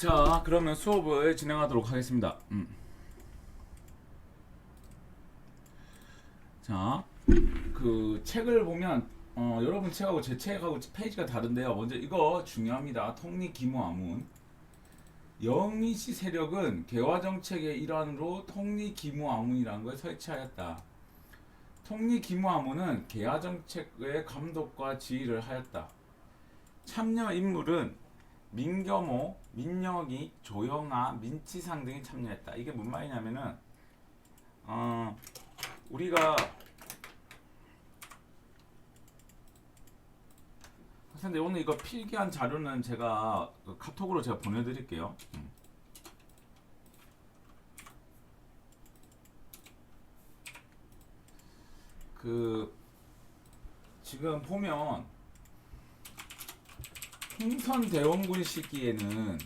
자, 그러면 수업을 진행하도록 하겠습니다. 자, 그 책을 보면 여러분 책하고 제 책하고 페이지가 다른데요. 먼저 이거 중요합니다. 통리기무아문. 영미시 세력은 개화정책의 일환으로 통리기무아문이라는 걸 설치하였다. 통리기무아문은 개화정책의 감독과 지휘를 하였다. 참여 인물은 민겸호, 민영이, 조영아, 민치상 등이 참여했다. 이게 뭔 말이냐면은 우리가 근데 오늘 이거 필기한 자료는 제가 카톡으로 제가 보내드릴게요. 그 지금 보면 흥선대원군 시기에는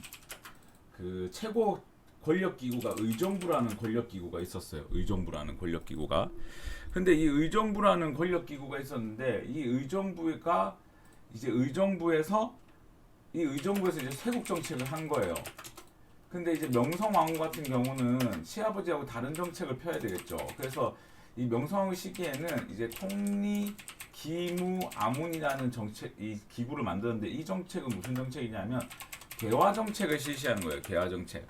그 최고 권력기구가 의정부라는 권력기구가 있었어요. 의정부라는 권력기구가. 근데 이 의정부라는 권력기구가 있었는데 이 의정부가 이제 의정부에서 이제 세국 정책을 한 거예요. 근데 이제 명성황후 같은 경우는 시아버지하고 다른 정책을 펴야 되겠죠. 그래서 이 명성황후 시기에는 이제 통리기무아문이라는 정책, 이 기구를 만드는데 이 정책은 무슨 정책이냐면 개화 정책을 실시하는 거예요. 개화 정책.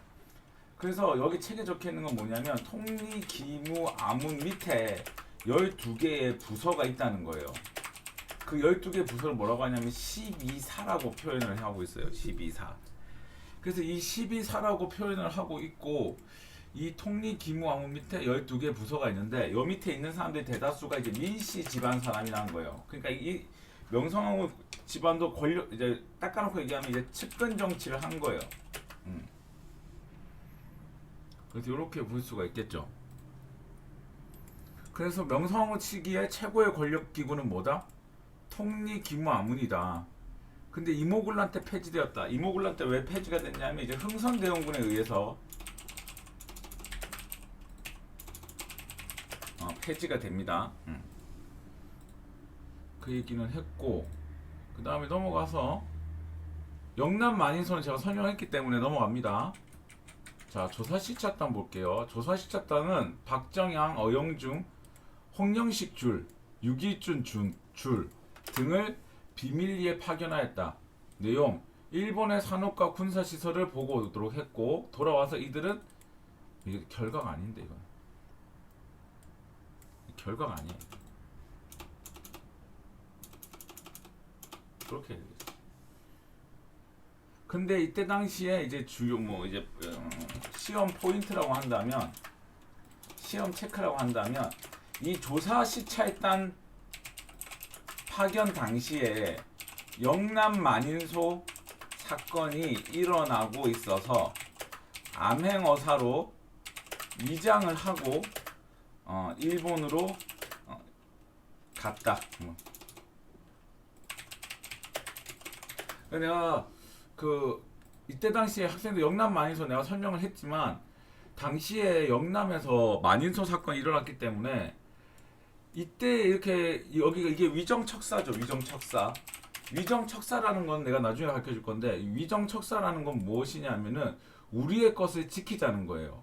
그래서 여기 책에 적혀 있는 건 뭐냐면 통리기무아문 밑에 12개의 부서가 있다는 거예요. 그 12개의 부서를 뭐라고 하냐면 12사라고 표현을 하고 있어요. 12사. 그래서 이 12사라고 표현을 하고 있고 이 통리기무아문 밑에 12개 부서가 있는데 요 밑에 있는 사람들이 대다수가 이제 민씨 집안 사람이라는 거예요. 그러니까 이 명성황후 집안도 권력 이제 닦아놓고 얘기하면 이제 측근 정치를 한 거예요. 그래서 이렇게 볼 수가 있겠죠. 그래서 명성황후 시기에 최고의 권력 기구는 뭐다? 통리기무아문이다. 근데 이모군란 때 폐지되었다. 이모군란 때 왜 폐지가 됐냐면 이제 흥선대원군에 의해서 폐지가 됩니다. 그 얘기는 했고 그 다음에 넘어가서 영남 만인소는 제가 설명했기 때문에 넘어갑니다. 자, 조사시찰단 볼게요. 조사시찰단은 박정양, 어영중, 홍영식 줄, 유기준 줄 등을 비밀리에 파견하였다. 내용: 일본의 산업과 군사시설을 보고 오도록 했고 돌아와서 이들은 이게 결과가 아닌데 이건 결과가 아니에요. 그렇게 되겠죠. 근데 이때 당시에 이제 주요 이제 시험 포인트라고 한다면 시험 체크라고 한다면 이 조사 시찰단 파견 당시에 영남 만인소 사건이 일어나고 있어서 암행어사로 위장을 하고 일본으로 갔다. 내가 이때 당시에 학생들 영남 만인소 내가 설명을 했지만 당시에 영남에서 만인소 사건이 일어났기 때문에 이때 이렇게 여기가 이게 위정척사죠. 위정척사라는 건 내가 나중에 가르쳐 줄 건데 위정척사라는 건 무엇이냐면은 우리의 것을 지키자는 거예요.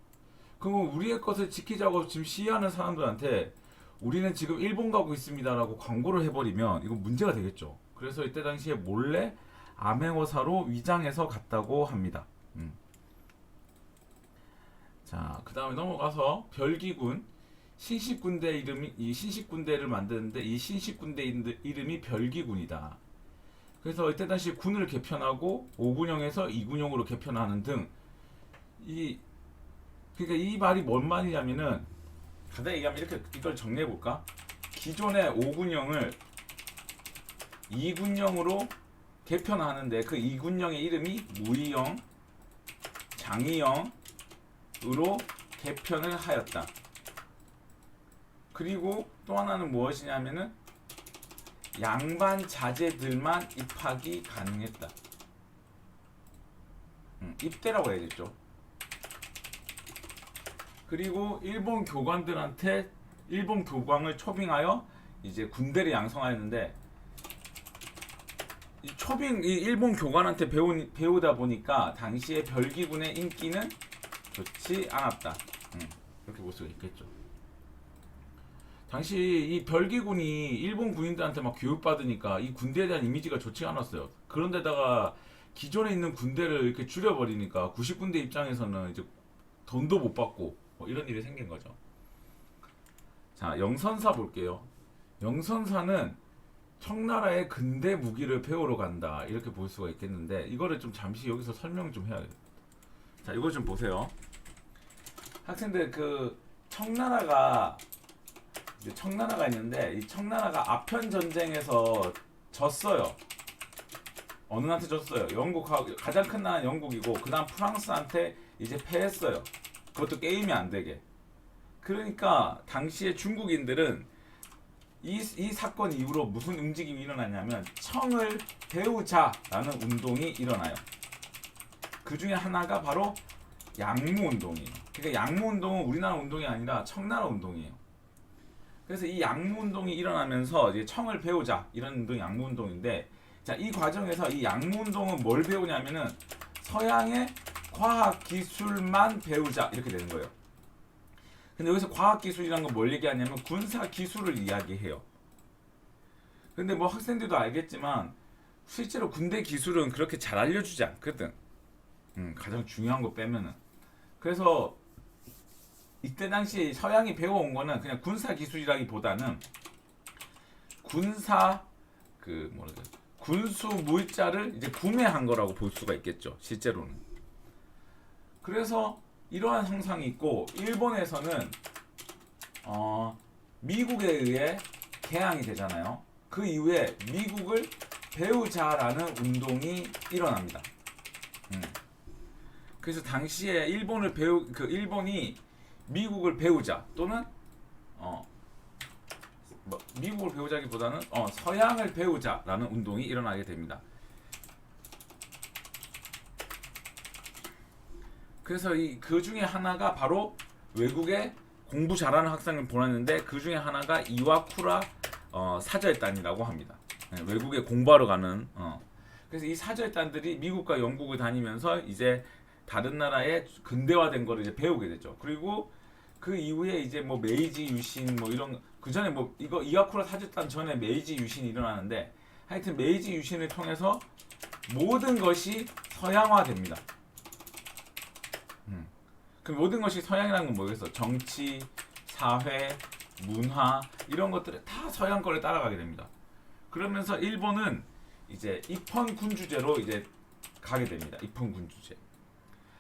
그럼 우리의 것을 지키자고 지금 시위하는 사람들한테 우리는 지금 일본 가고 있습니다라고 광고를 해버리면 이건 문제가 되겠죠. 그래서 이때 당시에 몰래 암행어사로 위장해서 갔다고 합니다. 자, 그 다음에 넘어가서 별기군 신식군대 이름이 이 신식군대를 만드는데 이 신식군대 이름이 별기군이다. 그래서 이때 당시 군을 개편하고 5군형에서 2군형으로 개편하는 등 그러니까 이 말이 뭔 말이냐면은 간단히 얘기하면 이렇게 이걸 정리해 볼까? 기존의 5군형을 2군형으로 개편하는데 그 2군형의 이름이 무의형, 장의형으로 개편을 하였다. 그리고 또 하나는 무엇이냐면은 양반 자제들만 입학이 가능했다. 입대라고 해야겠죠. 그리고 일본 교관들한테 일본 교광을 초빙하여 이제 군대를 양성하였는데 이 초빙 이 일본 교관한테 배우다 보니까 당시에 별기군의 인기는 좋지 않았다. 이렇게 볼 수가 있겠죠. 당시 이 별기군이 일본 군인들한테 막 교육받으니까 이 군대에 대한 이미지가 좋지 않았어요. 그런데다가 기존에 있는 군대를 이렇게 줄여버리니까 90군대 입장에서는 이제 돈도 못 받고 뭐 이런 일이 생긴 거죠. 자, 영선사 볼게요. 영선사는 청나라의 근대 무기를 배우러 간다 이렇게 볼 수가 있겠는데 이거를 좀 잠시 여기서 설명 좀 해야겠다. 자, 이거 좀 보세요. 학생들 그 청나라가 있는데 이 청나라가 아편 전쟁에서 졌어요. 어느 나라한테 졌어요? 영국하고 가장 큰 나라는 영국이고 그다음 프랑스한테 이제 패했어요. 그것도 게임이 안 되게. 그러니까 당시에 중국인들은 이 사건 이후로 무슨 움직임이 일어나냐면 청을 배우자라는 운동이 일어나요. 그 중에 하나가 바로 양무 운동이에요. 그러니까 양무 운동은 우리나라 운동이 아니라 청나라 운동이에요. 그래서 이 양무 운동이 일어나면서 이제 청을 배우자 이런 운동이 양무 운동인데, 자, 이 과정에서 이 양무 운동은 뭘 배우냐면은 서양의 과학 기술만 배우자 이렇게 되는 거예요. 근데 여기서 과학기술이라는 건 뭘 얘기하냐면 군사기술을 이야기해요. 근데 뭐 학생들도 알겠지만 실제로 군대 기술은 그렇게 잘 알려주지 않거든. 가장 중요한 거 빼면은. 그래서 이때 당시 서양이 배워온 거는 그냥 군사기술이라기보다는 군수 물자를 이제 구매한 거라고 볼 수가 있겠죠. 실제로는. 그래서 이러한 형상이 있고 일본에서는 미국에 의해 개항이 되잖아요. 그 이후에 미국을 배우자라는 운동이 일어납니다. 그래서 당시에 일본이 미국을 배우자 또는 미국을 배우자기보다는 서양을 배우자라는 운동이 일어나게 됩니다. 그래서 그 중에 하나가 바로 외국에 공부 잘하는 학생을 보냈는데 그 중에 하나가 이와쿠라 사절단이라고 합니다. 외국에 공부하러 가는. 그래서 이 사절단들이 미국과 영국을 다니면서 이제 다른 나라의 근대화된 거를 이제 배우게 되죠. 그리고 그 이후에 이제 뭐 메이지 유신 뭐 이런 그 전에 뭐 이거 이와쿠라 사절단 전에 메이지 유신이 일어나는데 하여튼 메이지 유신을 통해서 모든 것이 서양화됩니다. 그 모든 것이 서양이라는 건 뭐겠어? 정치, 사회, 문화 이런 것들을 다 서양 거를 따라가게 됩니다. 그러면서 일본은 이제 입헌군주제로 이제 가게 됩니다. 입헌군주제.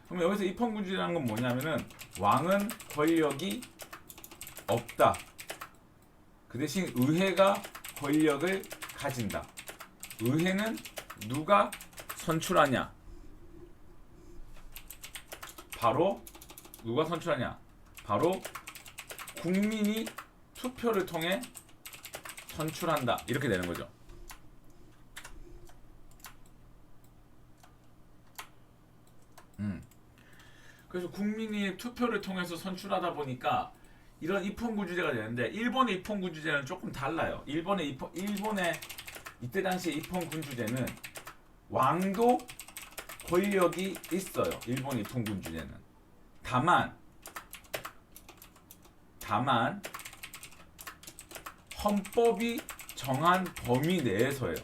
그럼 여기서 입헌군주제라는 건 뭐냐면은 왕은 권력이 없다. 그 대신 의회가 권력을 가진다. 의회는 누가 선출하냐? 바로 누가 선출하냐? 바로 국민이 투표를 통해 선출한다. 이렇게 되는 거죠. 그래서 국민이 투표를 통해서 선출하다 보니까 이런 입헌군주제가 되는데 일본의 입헌군주제는 조금 달라요. 일본의 이때 당시의 입헌군주제는 왕도 권력이 있어요. 일본의 입헌군주제는. 다만 헌법이 정한 범위 내에서예요.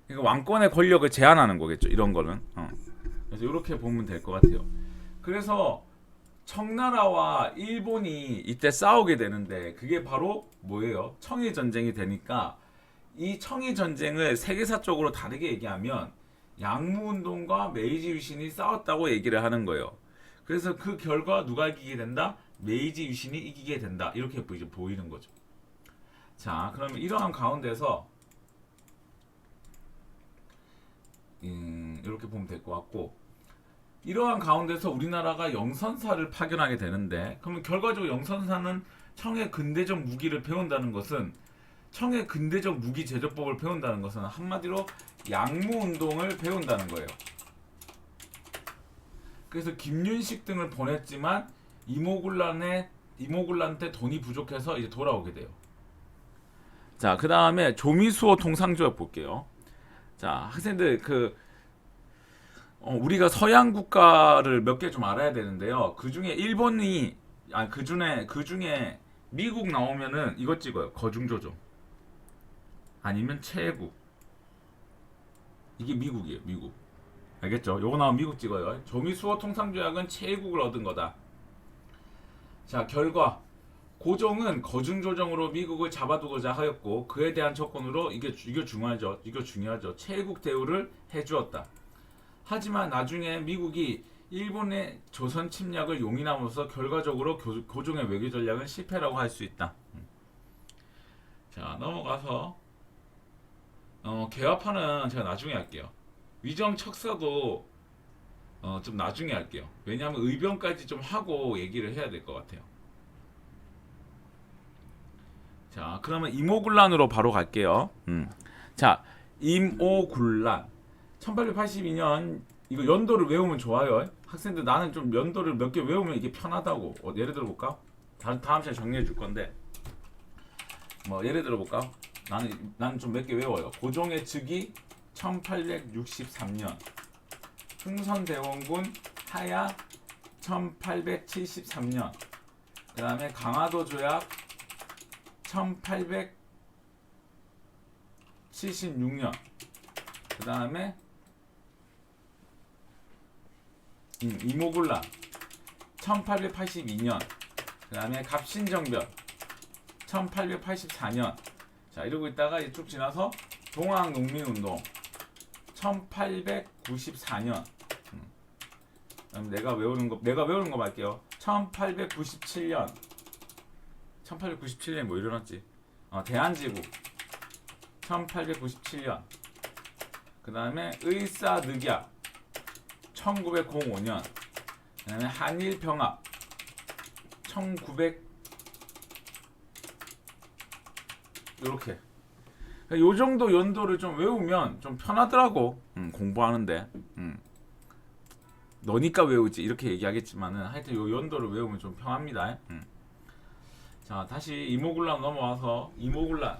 그러니까 왕권의 권력을 제한하는 거겠죠. 이런 거는. 그래서 이렇게 보면 될 것 같아요. 그래서 청나라와 일본이 이때 싸우게 되는데 그게 바로 뭐예요? 청일 전쟁이 되니까 이 청일 전쟁을 세계사적으로 다르게 얘기하면 양무운동과 메이지 유신이 싸웠다고 얘기를 하는 거예요. 그래서 그 결과 누가 이기게 된다? 메이지 유신이 이기게 된다. 이렇게 이제 보이는 거죠. 자, 그러면 이러한 가운데서 이렇게 보면 될 것 같고, 이러한 가운데서 우리나라가 영선사를 파견하게 되는데, 그러면 결과적으로 영선사는 청의 근대적 무기를 배운다는 것은, 청의 근대적 무기 제조법을 배운다는 것은 한마디로 양무운동을 배운다는 거예요. 그래서 김윤식 등을 보냈지만 이모군란한테 돈이 부족해서 이제 돌아오게 돼요. 자, 그 다음에 조미수호 통상조약 볼게요. 자, 학생들 우리가 서양 국가를 몇 개 좀 알아야 되는데요. 그 중에 일본이 그 중에 미국 나오면은 이것 찍어요. 거중조정. 아니면 최애국. 이게 미국이에요. 미국. 알겠죠? 요거 나오면 미국 찍어요. 조미수호 통상조약은 최애국을 얻은 거다. 자, 결과 고종은 거중조정으로 미국을 잡아두고자 하였고 그에 대한 조건으로 이게 중요하죠. 이거 중요하죠. 최애국 대우를 해주었다. 하지만 나중에 미국이 일본의 조선 침략을 용인함으로써 결과적으로 고종의 외교 전략은 실패라고 할 수 있다. 자, 넘어가서 개화파는 제가 나중에 할게요. 위정 척사도 좀 나중에 할게요. 왜냐하면 의병까지 좀 하고 얘기를 해야 될 것 같아요. 자, 그러면 임오군란으로 바로 갈게요. 자, 임오군란 1882년 이거 연도를 외우면 좋아요. 학생들 나는 좀 연도를 몇 개 외우면 이게 편하다고. 예를 들어 볼까? 다음 시간에 정리해 줄 건데 뭐 예를 들어 볼까? 나는 좀 몇 개 외워요. 고종의 즉위 1863년, 흥선대원군 하야 1873년, 그 다음에 강화도 조약 1876년, 그 다음에 이모군란 1882년, 그 다음에 갑신정변 1884년. 자, 이러고 있다가 쭉 지나서 동학농민운동 1894년. 그다음 내가 외우는 거 말게요. 1897년 뭐 일어났지? 대한제국 1897년. 그 다음에 의사늑약 1905년. 그 다음에 한일병합 1900 이렇게. 요 정도 연도를 좀 외우면 좀 편하더라고. 공부하는데. 너니까 외우지 이렇게 얘기하겠지만은 하여튼 요 연도를 외우면 좀 편합니다. 자, 다시 이모군란 넘어와서 이모군란.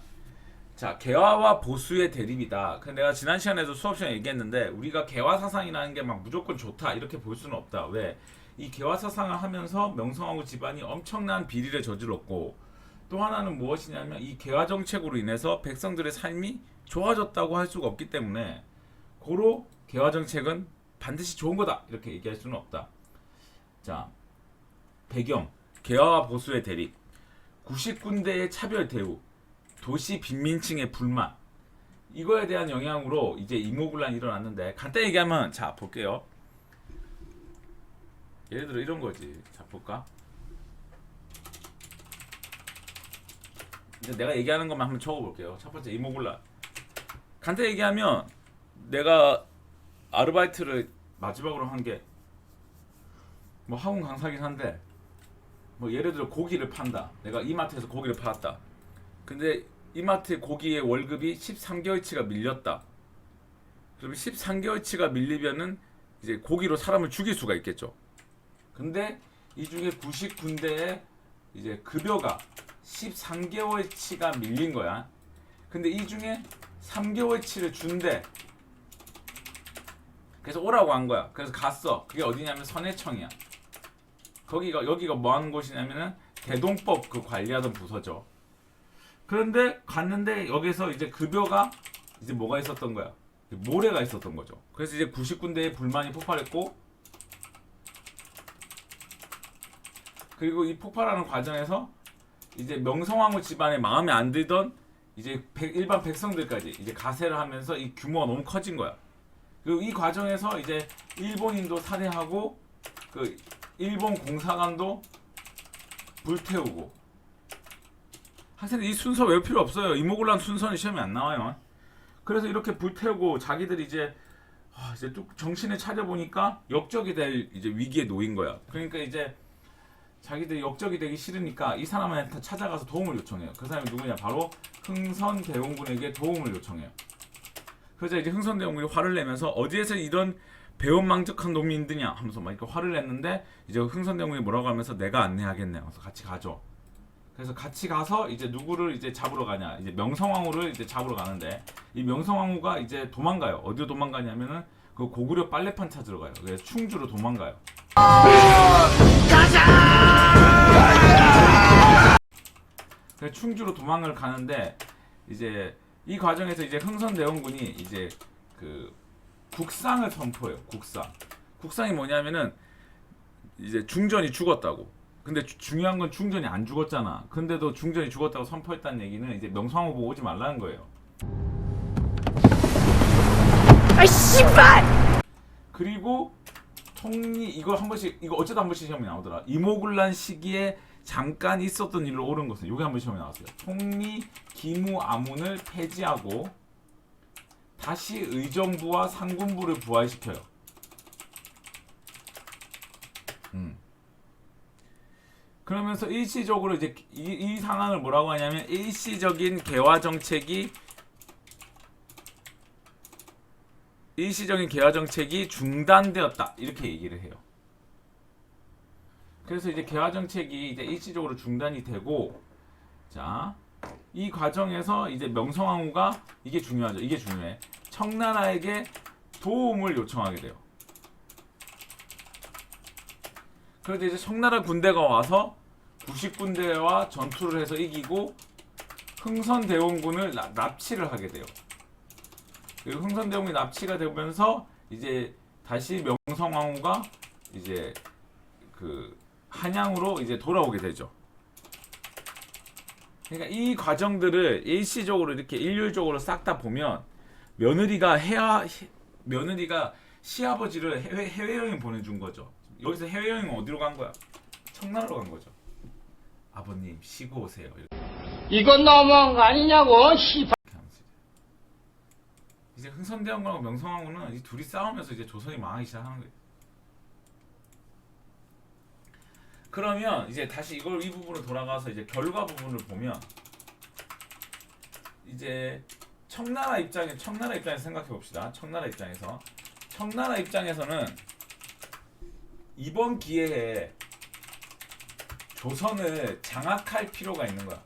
자, 개화와 보수의 대립이다. 근데 내가 지난 시간에도 수업 시간에 얘기했는데 우리가 개화 사상이라는 게 막 무조건 좋다 이렇게 볼 수는 없다. 왜? 이 개화 사상을 하면서 명성황후 집안이 엄청난 비리를 저질렀고 또 하나는 무엇이냐면 이 개화 정책으로 인해서 백성들의 삶이 좋아졌다고 할 수가 없기 때문에 고로 개화 정책은 반드시 좋은 거다 이렇게 얘기할 수는 없다. 자, 배경 개화와 보수의 대립, 구식군대의 차별 대우, 도시 빈민층의 불만, 이거에 대한 영향으로 이제 이모군란이 일어났는데 간단히 얘기하면 자 볼게요. 예를 들어 이런 거지. 자 볼까? 이제 내가 얘기하는 것만 한번 적어볼게요. 첫 번째 이모군란. 간단히 얘기하면 내가 아르바이트를 마지막으로 한 게 뭐 학원 강사긴 한데 뭐 예를 들어 고기를 판다. 내가 이마트에서 고기를 팔았다. 근데 이마트 고기의 월급이 13개월치가 밀렸다. 그러면 13개월치가 밀리면은 이제 고기로 사람을 죽일 수가 있겠죠. 근데 이 중에 구식 군대의 이제 급여가 13개월치가 밀린 거야. 근데 이 중에 3개월치를 준대. 그래서 오라고 한 거야. 그래서 갔어. 그게 어디냐면 선해청이야. 여기가 뭐 하는 곳이냐면은 대동법 그 관리하던 부서죠. 그런데 갔는데 여기서 이제 급여가 이제 뭐가 있었던 거야? 모래가 있었던 거죠. 그래서 이제 구식군대의 불만이 폭발했고, 그리고 이 폭발하는 과정에서 이제 명성황후 집안에 마음에 안 들던 이제 일반 백성들까지 이제 가세를 하면서 이 규모가 너무 커진 거야. 그리고 이 과정에서 이제 일본인도 살해하고 그 일본 공사관도 불태우고. 학생들 이 순서 외울 필요 없어요. 이모군란 순서는 시험에 안 나와요. 그래서 이렇게 불태우고 자기들이 이제 뚝 정신을 차려보니까 역적이 될 이제 위기에 놓인 거야. 그러니까 이제 자기들이 역적이 되기 싫으니까 이 사람한테 찾아가서 도움을 요청해요. 그 사람이 누구냐? 바로 흥선대원군에게 도움을 요청해요. 그래서 이제 흥선대원군이 화를 내면서 어디에서 이런 배은망덕한 놈이 있느냐 하면서 막 이렇게 화를 냈는데 이제 흥선대원군이 뭐라고 하면서 내가 안내하겠네 하면서 같이 가죠. 그래서 같이 가서 이제 누구를 이제 잡으러 가냐, 이제 명성황후를 이제 잡으러 가는데, 이 명성황후가 이제 도망가요. 어디로 도망가냐면은 그 고구려 빨래판 찾으러 가요. 그래서 충주로 도망가요. 그래서 충주로 도망을 가는데, 이제 이 과정에서 이제 흥선대원군이 이제 그 국상을 선포해요. 국상이 뭐냐면은 이제 중전이 죽었다고. 근데 중요한 건 중전이 안 죽었잖아. 근데도 중전이 죽었다고 선포했다는 얘기는 이제 명성황후 보고 오지 말라는 거예요. 아 씨발! 그리고 통리 이거 한 번씩, 이거 어쩌다 한 번씩 시험에 나오더라. 이모군란 시기에 잠깐 있었던 일로 옳은 것은, 요게 한 번 시험에 나왔어요. 통리 기무 아문을 폐지하고 다시 의정부와 상군부를 부활시켜요. 그러면서 일시적으로 이제 이 상황을 뭐라고 하냐면, 일시적인 개화 정책이 중단되었다, 이렇게 얘기를 해요. 그래서 이제 개화 정책이 이제 일시적으로 중단이 되고, 자, 이 과정에서 이제 명성황후가, 이게 중요하죠. 이게 중요해. 청나라에게 도움을 요청하게 돼요. 그런데 이제 청나라 군대가 와서 구식군대와 전투를 해서 이기고 흥선대원군을 납치를 하게 돼요. 그리고 흥선대원군이 납치가 되면서 이제 다시 명성황후가 이제 그 한양으로 이제 돌아오게 되죠. 그러니까 이 과정들을 일시적으로 이렇게 일률적으로 싹 다 보면, 며느리가 시아버지를 해외여행 보내준 거죠. 여기서 해외여행은 어디로 간 거야? 청나라로 간 거죠. 아버님 쉬고 오세요. 이건 너무한 거 아니냐고, 씨발. 이제 흥선대원군하고 명성황후는 이 둘이 싸우면서 이제 조선이 망하기 시작하는 거예요. 그러면 이제 다시 이 부분으로 돌아가서 이제 결과 부분을 보면, 이제 청나라 입장에서 생각해 봅시다. 청나라 입장에서는 이번 기회에 조선을 장악할 필요가 있는 거야.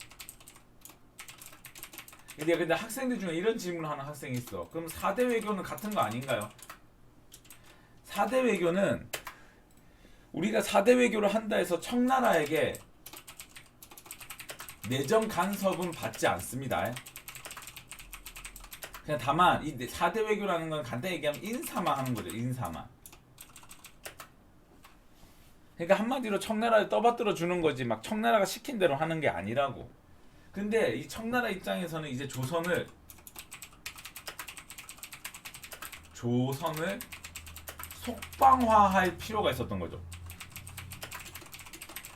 근데 학생들 중에 이런 질문을 하는 학생이 있어. 그럼 4대 외교는 같은 거 아닌가요? 4대 외교는, 우리가 4대 외교를 한다 해서 청나라에게 내정 간섭은 받지 않습니다. 그냥 다만 이 4대 외교라는 건 간단히 얘기하면 인사만 하는 거죠. 인사만. 그러니까 한마디로 청나라를 떠받들어 주는 거지, 막 청나라가 시킨 대로 하는 게 아니라고. 근데 이 청나라 입장에서는 이제 조선을 속방화할 필요가 있었던 거죠.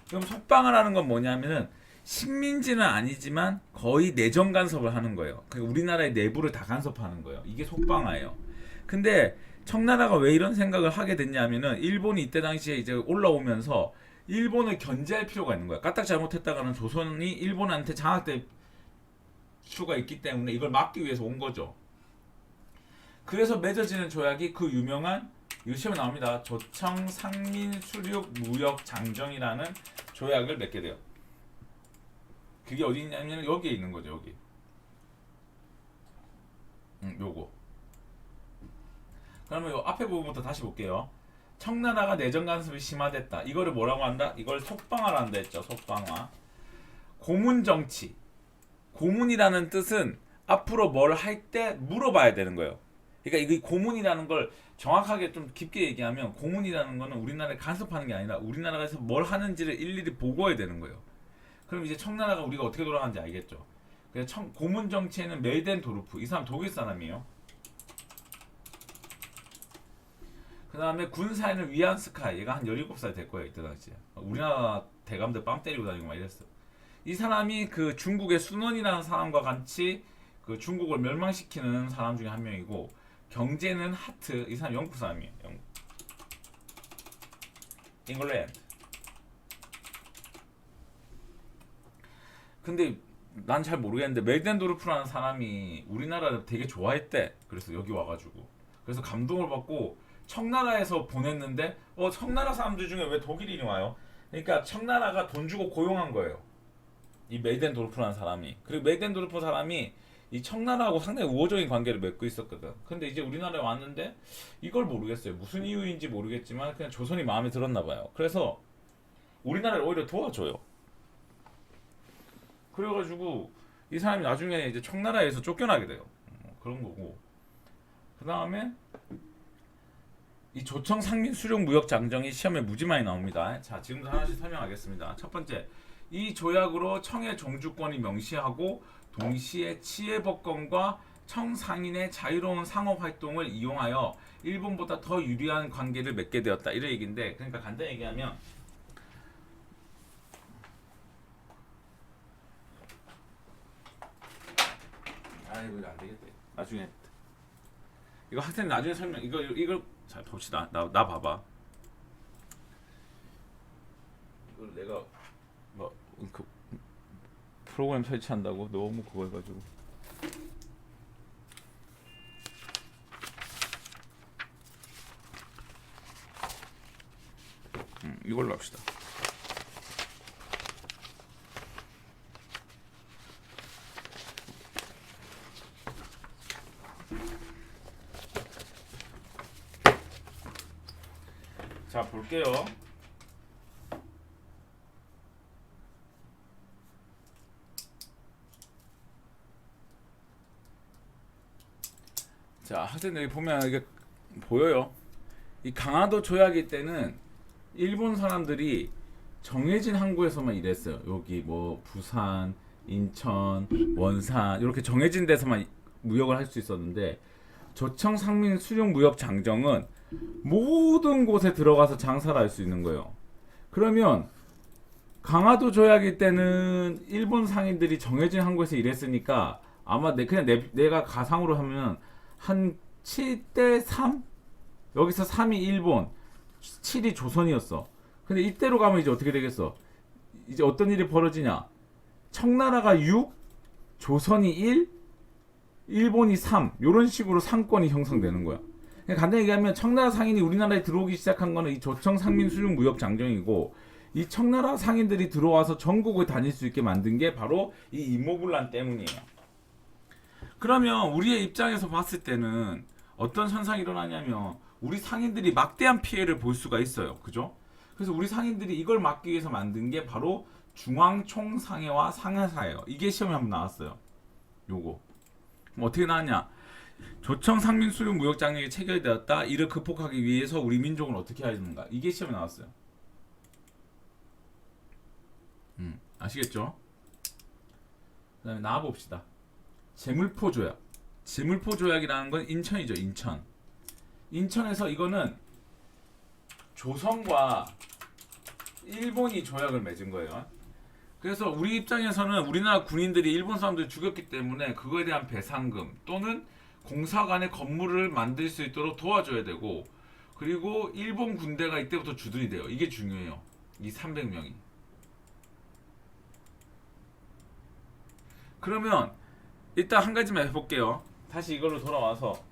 그럼 속방을 하는 건 뭐냐면은, 식민지는 아니지만 거의 내정 간섭을 하는 거예요. 그러니까 우리나라의 내부를 다 간섭하는 거예요. 이게 속방화예요. 근데 청나라가 왜 이런 생각을 하게 됐냐면은, 일본이 이때 당시에 이제 올라오면서 일본을 견제할 필요가 있는 거야. 까딱 잘못했다가는 조선이 일본한테 장악될 수가 있기 때문에 이걸 막기 위해서 온 거죠. 그래서 맺어지는 조약이 그 유명한, 이거 시험에 나옵니다. 조청 상민 수륙 무역 장정이라는 조약을 맺게 돼요. 그게 어디 있냐면 여기에 있는 거죠. 여기. 요거. 그러면 요 앞에 부분부터 다시 볼게요. 청나라가 내정 간섭이 심화됐다. 이거를 뭐라고 한다? 이걸 속방화라 한다 했죠. 속방화. 고문 정치. 고문이라는 뜻은 앞으로 뭘 할 때 물어봐야 되는 거예요. 그러니까 이 고문이라는 걸 정확하게 좀 깊게 얘기하면, 고문이라는 거는 우리나라에 간섭하는 게 아니라 우리나라에서 뭘 하는지를 일일이 보고해야 되는 거예요. 그럼 이제 청나라가 우리가 어떻게 돌아가는지 알겠죠. 그래서 고문 정치에는 멜덴도르프, 이 사람 독일 사람이에요. 그 다음에 군사에는 위안스카이, 얘가 한 17살 될 거예요. 이때 당시에. 우리나라 대감들 뺨 때리고 다니고 막 이랬어. 이 사람이 그 중국의 순원이라는 사람과 같이 그 중국을 멸망시키는 사람 중에 한 명이고, 경제는 하트, 이 사람 영국 사람이에요. 영국. 잉글랜드. 근데 난 잘 모르겠는데 멜덴도르프라는 사람이 우리나라를 되게 좋아했대. 그래서 여기 와가지고, 그래서 감동을 받고 청나라에서 보냈는데, 청나라 사람들 중에 왜 독일인이 와요? 그러니까 청나라가 돈 주고 고용한 거예요. 이 메이덴도르프라는 사람이. 그리고 메이덴도르프 사람이 이 청나라하고 상당히 우호적인 관계를 맺고 있었거든. 근데 이제 우리나라에 왔는데 이걸 모르겠어요. 무슨 이유인지 모르겠지만 그냥 조선이 마음에 들었나 봐요. 그래서 우리나라를 오히려 도와줘요. 그래가지고 이 사람이 나중에 이제 청나라에서 쫓겨나게 돼요. 그런 거고. 그 다음에 이 조청 상민 수령 무역 장정이 시험에 무지 많이 나옵니다. 자, 지금부터 하나씩 설명하겠습니다. 첫 번째, 이 조약으로 청의 종주권이 명시하고 동시에 치해법권과 청 상인의 자유로운 상업 활동을 이용하여 일본보다 더 유리한 관계를 맺게 되었다. 이런 얘기인데, 그러니까 간단히 얘기하면 아이고 이거 안 되겠다. 나중에 이거 학생 나중에 설명 이걸 잘 봅시다. 나 봐봐. 이걸 내가 뭐 그 프로그램 설치한다고 너무 그거 해가지고. 이걸로 합시다. 자, 볼게요. 자, 학생들이 보면 이게 보여요. 이 강화도 조약일 때는 일본 사람들이 정해진 항구에서만 일했어요. 여기 뭐 부산, 인천, 원산 이렇게 정해진 데서만 무역을 할 수 있었는데 조청 상민 수령 무역 장정은 모든 곳에 들어가서 장사를 할 수 있는 거예요. 그러면 강화도 조약일 때는 일본 상인들이 정해진 항구에서 일했으니까 아마 내가 가상으로 하면 한 7대 3? 여기서 3이 일본, 7이 조선이었어. 근데 이때로 가면 이제 어떻게 되겠어? 이제 어떤 일이 벌어지냐? 청나라가 6, 조선이 1, 일본이 3 이런 식으로 상권이 형성되는 거야. 간단히 얘기하면 청나라 상인이 우리나라에 들어오기 시작한 거는 이 조청 상민 수령 무역 장정이고, 이 청나라 상인들이 들어와서 전국을 다닐 수 있게 만든 게 바로 이 이모군란 때문이에요. 그러면 우리의 입장에서 봤을 때는 어떤 현상이 일어나냐면 우리 상인들이 막대한 피해를 볼 수가 있어요. 그죠? 그래서 우리 상인들이 이걸 막기 위해서 만든 게 바로 중앙총상해와 상해사예요. 이게 시험에 한번 나왔어요. 요거. 그럼 어떻게 나왔냐? 조청 상민 수령 무역 장정이 체결되었다. 이를 극복하기 위해서 우리 민족은 어떻게 해야 되는가? 이게 시험에 나왔어요. 아시겠죠? 그 다음에 나와봅시다. 제물포 조약. 제물포 조약이라는 건 인천이죠. 인천. 인천에서 이거는 조선과 일본이 조약을 맺은 거예요. 그래서 우리 입장에서는 우리나라 군인들이 일본 사람들 죽였기 때문에 그거에 대한 배상금 또는 공사관의 건물을 만들 수 있도록 도와줘야 되고, 그리고 일본 군대가 이때부터 주둔이 돼요. 이게 중요해요. 이 300명이. 그러면 일단 한 가지만 해볼게요. 다시 이걸로 돌아와서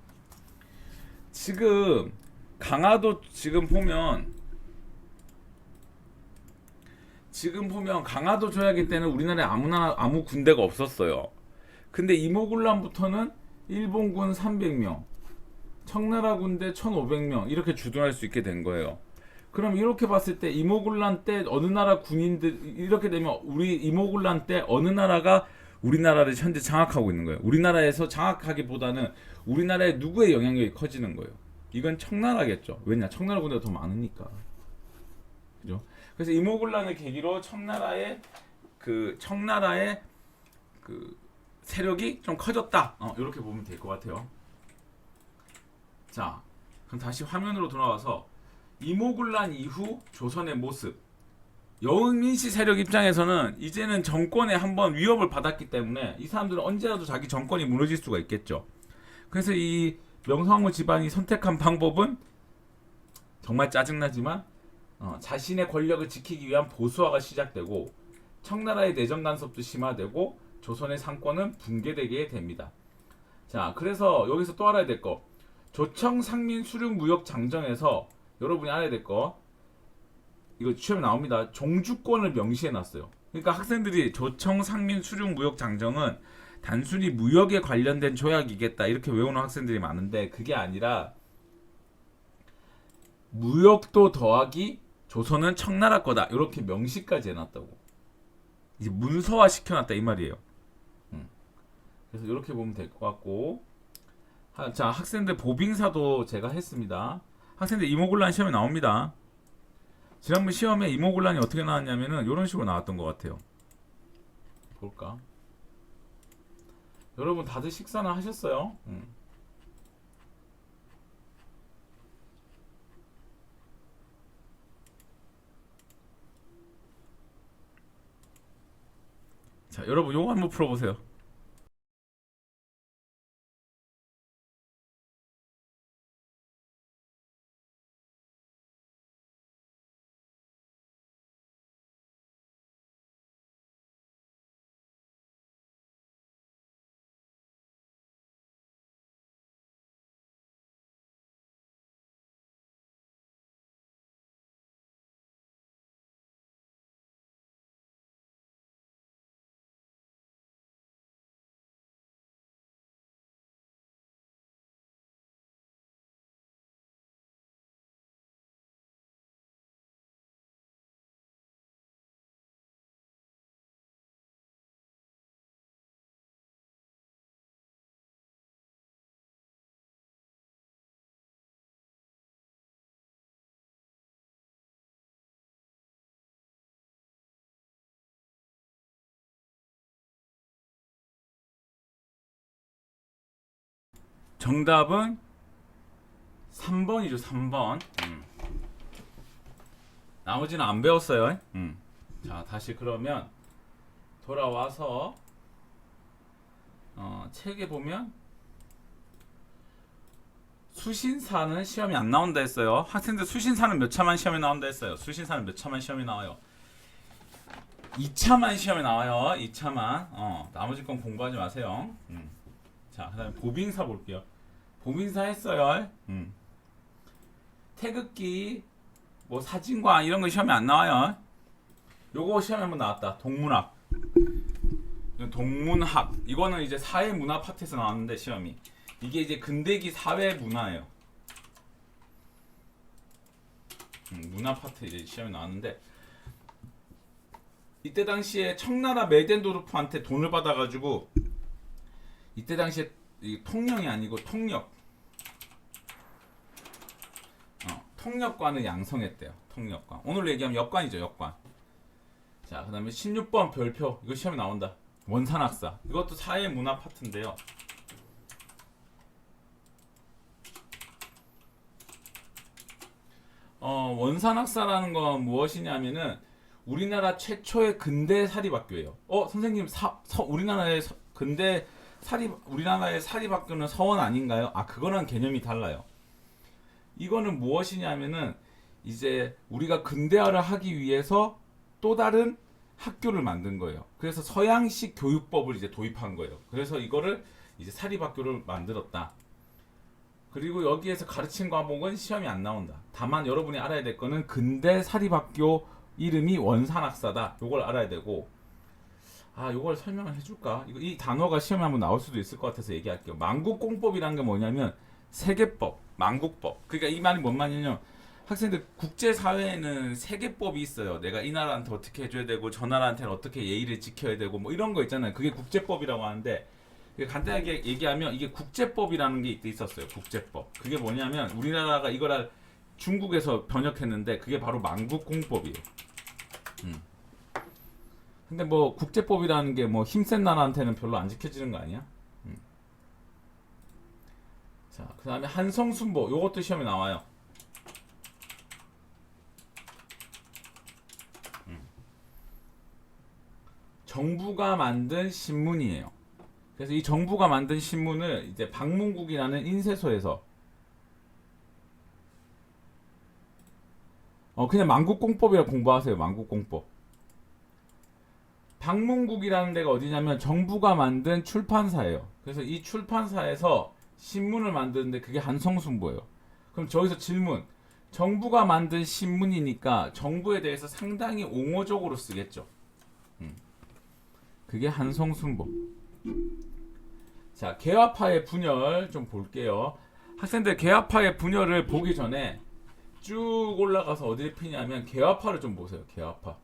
지금 강화도 지금 보면 강화도 조약일 때는 우리나라에 아무 군대가 없었어요. 근데 이모군란부터는 일본군 300명, 청나라 군대 1,500명 이렇게 주둔할 수 있게 된 거예요. 그럼 이렇게 봤을 때 이모군란 때 어느 나라 군인들 이렇게 되면 우리 이모군란 때 어느 나라가 우리나라를 현재 장악하고 있는 거예요. 우리나라에서 장악하기보다는 우리나라에 누구의 영향력이 커지는 거예요. 이건 청나라겠죠. 왜냐? 청나라 군대가 더 많으니까. 그죠? 그래서 이모군란을 계기로 청나라의 세력이 좀 커졌다. 이렇게 보면 될 것 같아요. 자, 그럼 다시 화면으로 돌아와서 이모군란 이후 조선의 모습. 여응민씨 세력 입장에서는 이제는 정권에 한번 위협을 받았기 때문에 이 사람들은 언제라도 자기 정권이 무너질 수가 있겠죠. 그래서 이 명성황후 집안이 선택한 방법은 정말 짜증나지만 자신의 권력을 지키기 위한 보수화가 시작되고 청나라의 내정 간섭도 심화되고 조선의 상권은 붕괴되게 됩니다. 자, 그래서 여기서 또 알아야 될 거, 조청 상민 수륙 무역 장정에서 여러분이 알아야 될 거, 이거 시험에 나옵니다. 종주권을 명시해 놨어요. 그러니까 학생들이 조청 상민 수중 무역 장정은 단순히 무역에 관련된 조약이겠다 이렇게 외우는 학생들이 많은데 그게 아니라 무역도 더하기 조선은 청나라 거다 이렇게 명시까지 해놨다고. 이제 문서화 시켜놨다 이 말이에요. 그래서 이렇게 보면 될 것 같고, 자 학생들 보빙사도 제가 했습니다. 학생들 이모군란 시험에 나옵니다. 지난번 시험에 이모군란이 어떻게 나왔냐면은 이런 식으로 나왔던 것 같아요. 볼까? 여러분 다들 식사는 하셨어요? 자 여러분 요거 한번 풀어보세요. 정답은 3번이죠. 3번. 나머지는 안 배웠어요. 자 다시 그러면 돌아와서 책에 보면 수신사는 시험이 안 나온다 했어요. 학생들 수신사는 몇 차만 시험에 나온다 했어요. 수신사는 몇 차만 시험에 나와요. 2차만 시험에 나와요. 2차만. 나머지 건 공부하지 마세요. 자, 그다음에 보빙사 볼게요. 보빙사 했어요. 태극기, 뭐 사진관 이런 거 시험에 안 나와요. 요거 시험에 한번 나왔다. 동문학. 동문학. 이거는 이제 사회문화 파트에서 나왔는데 시험이. 이게 이제 근대기 사회문화예요. 문화 파트 이제 시험에 나왔는데 이때 당시에 청나라 메덴도르프한테 돈을 받아가지고 이때 당시에 통령이 아니고 통역. 통역관을 양성했대요. 통역관. 오늘 얘기하면 역관이죠. 역관. 자, 그 다음에 16번 별표. 이거 시험에 나온다. 원산학사. 이것도 사회문화 파트인데요. 원산학사라는 건 무엇이냐면은 우리나라 최초의 근대 사립학교예요. 선생님 우리나라의 근대 우리나라의 사립학교는 서원 아닌가요? 그거랑 개념이 달라요. 이거는 무엇이냐면은 이제 우리가 근대화를 하기 위해서 또 다른 학교를 만든 거예요. 그래서 서양식 교육법을 이제 도입한 거예요. 그래서 이거를 이제 사립학교를 만들었다. 그리고 여기에서 가르친 과목은 시험이 안 나온다. 다만 여러분이 알아야 될 거는 근대 사립학교 이름이 원산학사다. 요걸 알아야 되고, 요걸 설명을 해줄까? 이 단어가 시험에 한번 나올 수도 있을 것 같아서 얘기할게요. 만국공법이라는 게 뭐냐면 세계법, 만국법. 그러니까 이 말이 뭔 말이냐면 학생들 국제사회에는 세계법이 있어요. 내가 이 나라한테 어떻게 해줘야 되고 저 나라한테는 어떻게 예의를 지켜야 되고 뭐 이런 거 있잖아요. 그게 국제법이라고 하는데 간단하게 얘기하면 이게 국제법이라는 게 있었어요. 국제법. 그게 뭐냐면 우리나라가 이거를 중국에서 번역했는데 그게 바로 만국공법이에요. 근데 뭐 국제법이라는 게 뭐 힘센 나라한테는 별로 안 지켜지는 거 아니야? 자, 그 다음에 한성순보. 요것도 시험에 나와요. 정부가 만든 신문이에요. 그래서 이 정부가 만든 신문을 이제 방문국이라는 인쇄소에서 그냥 만국공법이라 공부하세요. 만국공법. 방문국이라는 데가 어디냐면 정부가 만든 출판사예요. 그래서 이 출판사에서 신문을 만드는데 그게 한성순보예요. 그럼 저기서 질문. 정부가 만든 신문이니까 정부에 대해서 상당히 옹호적으로 쓰겠죠. 그게 한송순보. 자, 개화파의 분열 좀 볼게요. 학생들 개화파의 분열을 보기 전에 쭉 올라가서 어디를 피냐면 개화파를 좀 보세요. 개화파.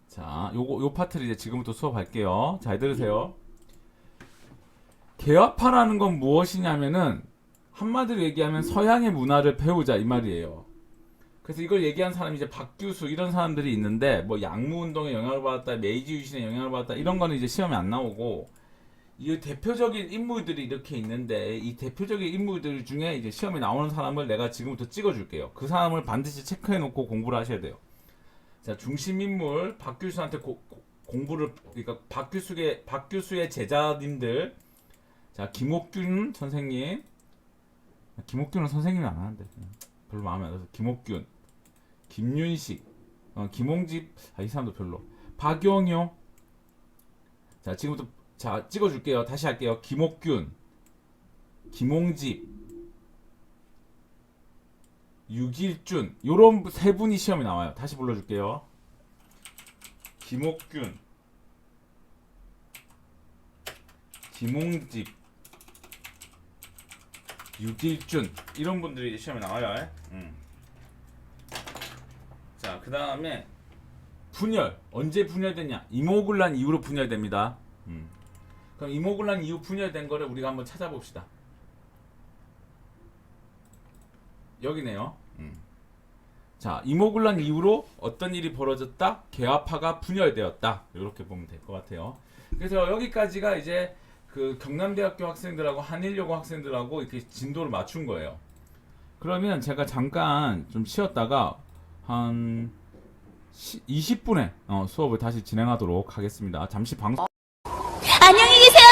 자, 요 파트를 이제 지금부터 수업할게요. 잘 들으세요. 개화파라는 건 무엇이냐면은 한마디로 얘기하면 서양의 문화를 배우자 이 말이에요. 그래서 이걸 얘기한 사람이 이제 박규수 이런 사람들이 있는데 뭐 양무운동에 영향을 받았다, 메이지 유신에 영향을 받았다 이런 거는 이제 시험에 안 나오고 이 대표적인 인물들이 이렇게 있는데 이 대표적인 인물들 중에 이제 시험에 나오는 사람을 내가 지금부터 찍어줄게요. 그 사람을 반드시 체크해놓고 공부를 하셔야 돼요. 자, 중심 인물 박규수한테 공부를 그러니까 박규수의 제자님들. 자, 김옥균 선생님. 김옥균은 선생님이 안 하는데 별로 마음에 안 들어서 김옥균, 김윤식, 김홍집 이 사람도 별로. 박영용. 자, 지금부터 자 찍어줄게요. 다시 할게요. 김옥균, 김홍집, 유길준 요런 세 분이 시험에 나와요. 다시 불러줄게요. 김옥균, 김홍집, 유길준 이런 분들이 시험에 나와요. 자, 그 다음에 분열 언제 분열됐냐? 이모굴란 이후로 분열됩니다. 그럼 이모굴란 이후 분열된 거를 우리가 한번 찾아봅시다. 여기네요. 자, 이모굴란 이후로 어떤 일이 벌어졌다? 개화파가 분열되었다. 이렇게 보면 될 것 같아요. 그래서 여기까지가 이제 그 경남대학교 학생들하고 한일여고 학생들하고 이렇게 진도를 맞춘 거예요. 그러면 제가 잠깐 좀 쉬었다가 한 20분에 수업을 다시 진행하도록 하겠습니다. 잠시 방송. 안녕히 계세요.